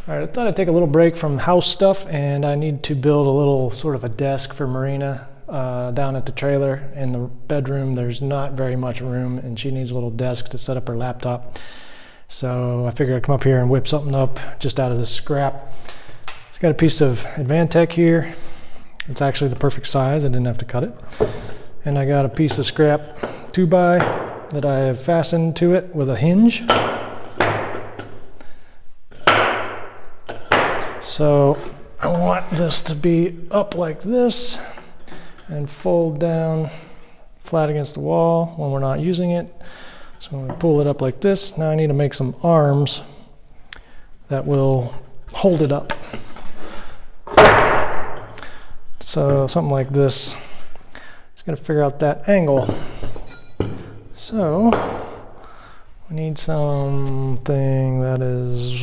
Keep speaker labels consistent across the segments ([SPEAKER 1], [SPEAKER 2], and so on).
[SPEAKER 1] All right, I thought I'd take a little break from house stuff, and I need to build a little sort of a desk for Marina down at the trailer. In the bedroom, there's not very much room, and she needs a little desk to set up her laptop. So I figured I'd come up here and whip something up just out of this scrap. It's got a piece of Advantech here. It's actually the perfect size. I didn't have to cut it. And I got a piece of scrap 2x that I have fastened to it with a hinge. So I want this to be up like this and fold down flat against the wall when we're not using it. So I'm going to pull it up like this. Now I need to make some arms that will hold it up. So something like this. Just got to figure out that angle. So we need something that is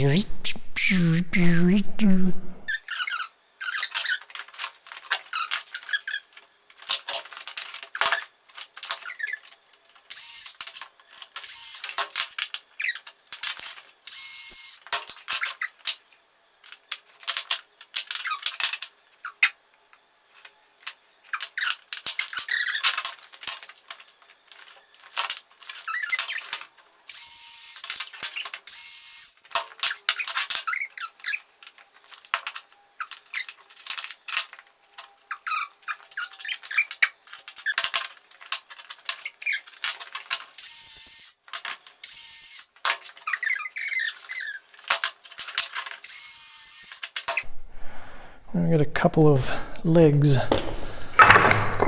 [SPEAKER 1] I got a couple of legs.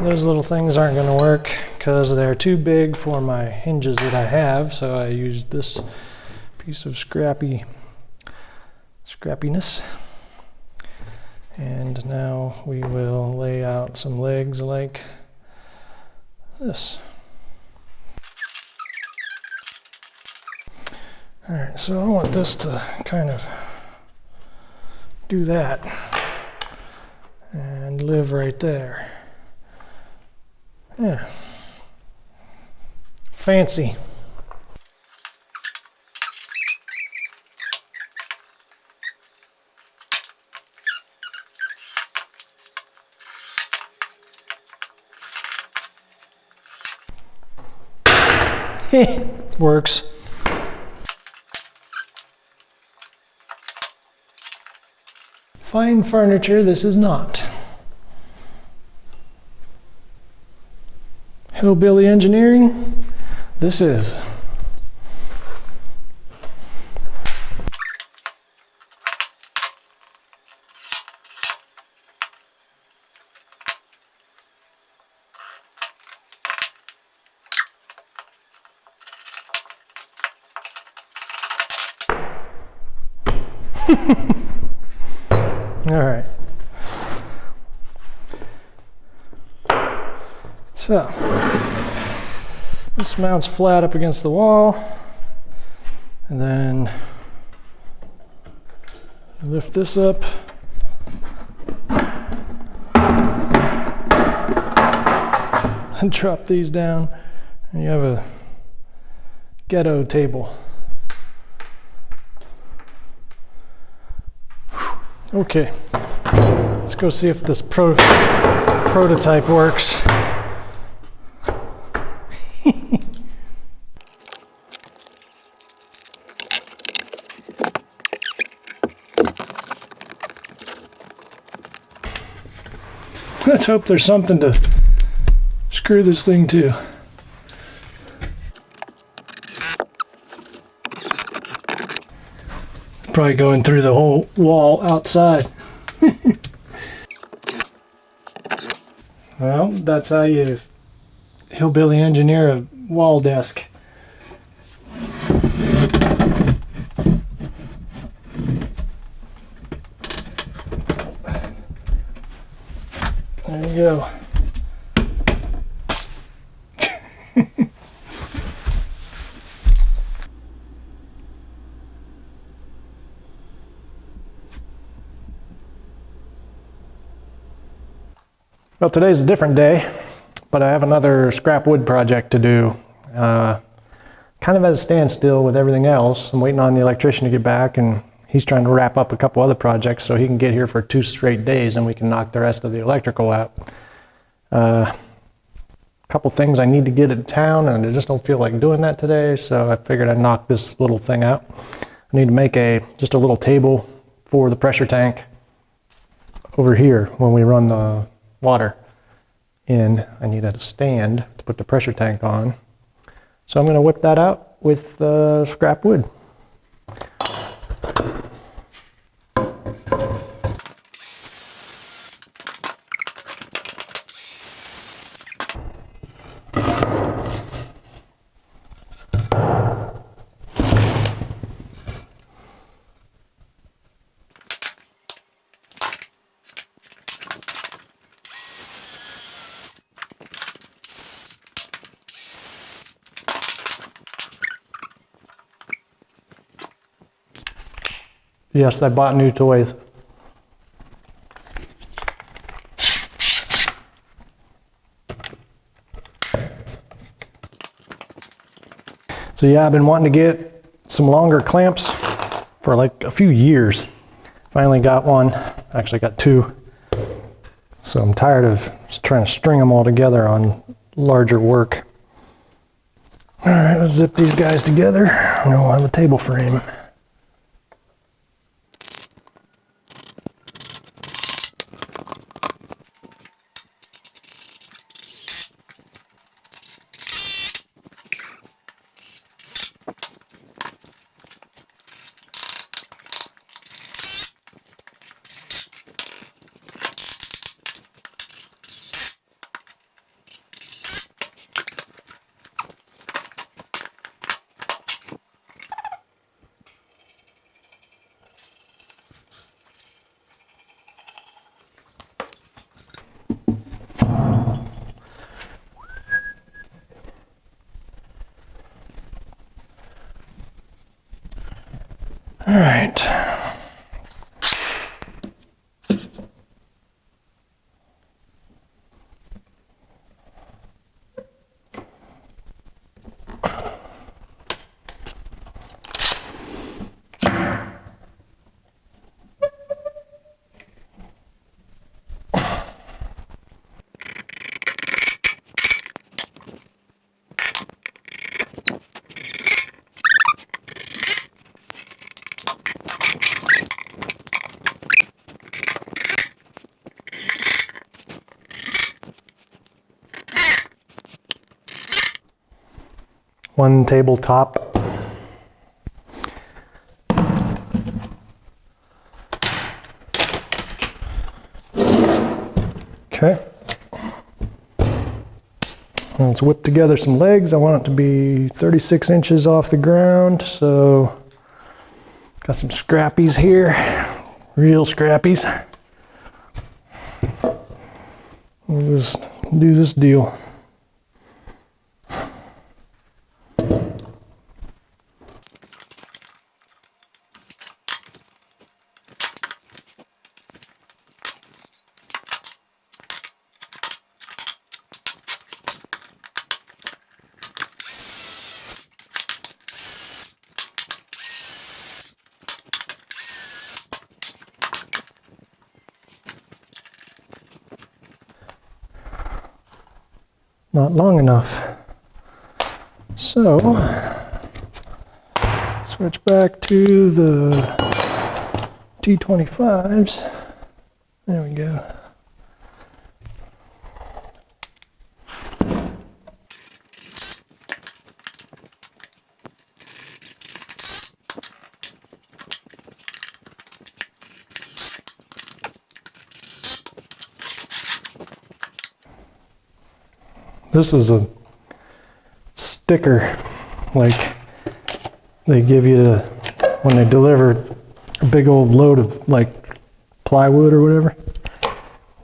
[SPEAKER 1] Those little things aren't going to work because they're too big for my hinges that I have, so I used this piece of scrappiness. And now we will lay out some legs like this. Alright, so I want this to kind of do that and live right there. Yeah. Fancy. Works. Fine furniture, this is not. Hillbilly engineering, this is. All right. So, this mounts flat up against the wall, and then lift this up. And drop these down, and you have a ghetto table. Okay, let's go see if this prototype works. Let's hope there's something to screw this thing to. Probably going through the whole wall outside. Well, that's how you hillbilly engineer a wall desk. There you go. Well, today's a different day, but I have another scrap wood project to do. Kind of at a standstill with everything else. I'm waiting on the electrician to get back, and he's trying to wrap up a couple other projects so he can get here for 2 straight days and we can knock the rest of the electrical out. Couple things I need to get in town, and I just don't feel like doing that today, so I figured I'd knock this little thing out. I need to make just a little table for the pressure tank over here when we run the water in. I need a stand to put the pressure tank on. So I'm going to whip that out with scrap wood. Yes, I bought new toys. So yeah, I've been wanting to get some longer clamps for like a few years. Finally got one, actually got 2. So I'm tired of just trying to string them all together on larger work. All right, let's zip these guys together and we'll have a table frame. All right. One tabletop. Okay. Let's whip together some legs. I want it to be 36 inches off the ground, so got some scrappies here, real scrappies. We'll just do this deal. Not long enough. So, switch back to the T25s. There we go. This is a sticker like they give you when they deliver a big old load of like plywood or whatever.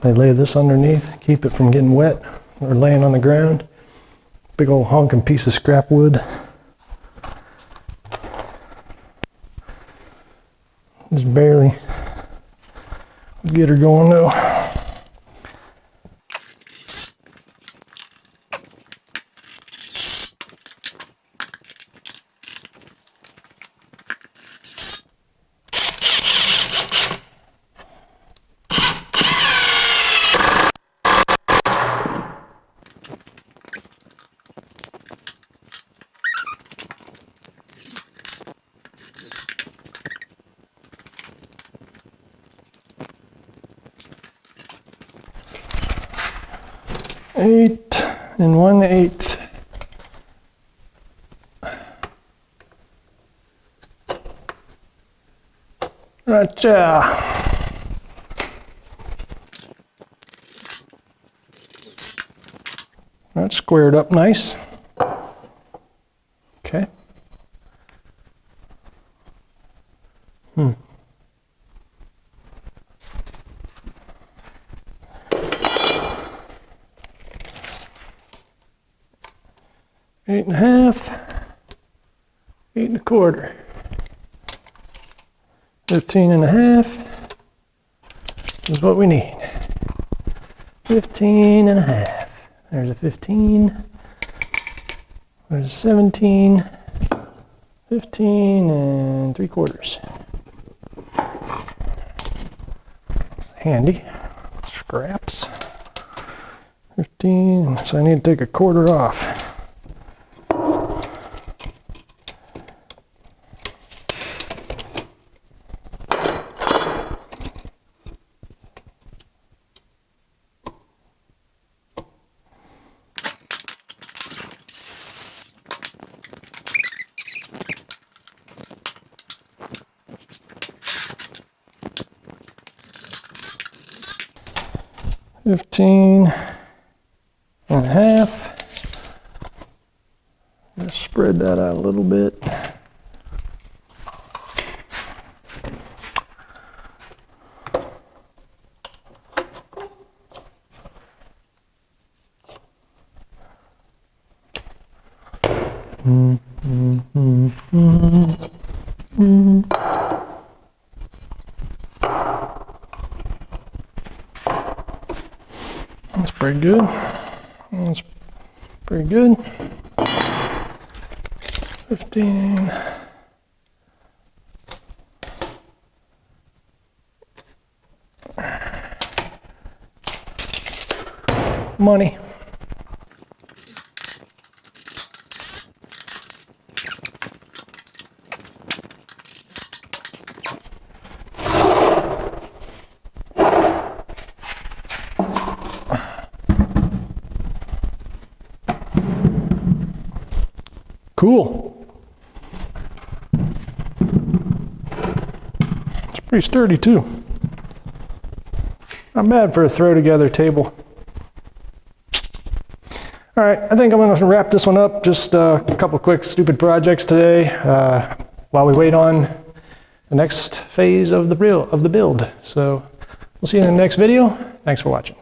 [SPEAKER 1] They lay this underneath, keep it from getting wet or laying on the ground. Big old honking piece of scrap wood. Just barely get her going though. 8 1/8. Gotcha. That's squared up nice. Okay. 8 1/2, 8 1/4, 15 1/2 is what we need. 15 1/2. There's a 15. There's a 17. 15 3/4. Handy. Scraps. 15. So I need to take a 1/4 off. $15 1/2. Just spread that out a little bit. That's pretty good. That's pretty good. 15. Money. Cool. It's pretty sturdy too. Not bad for a throw together table. All right, I think I'm going to wrap this one up. Just a couple quick stupid projects today while we wait on the next phase of the build. So we'll see you in the next video. Thanks for watching.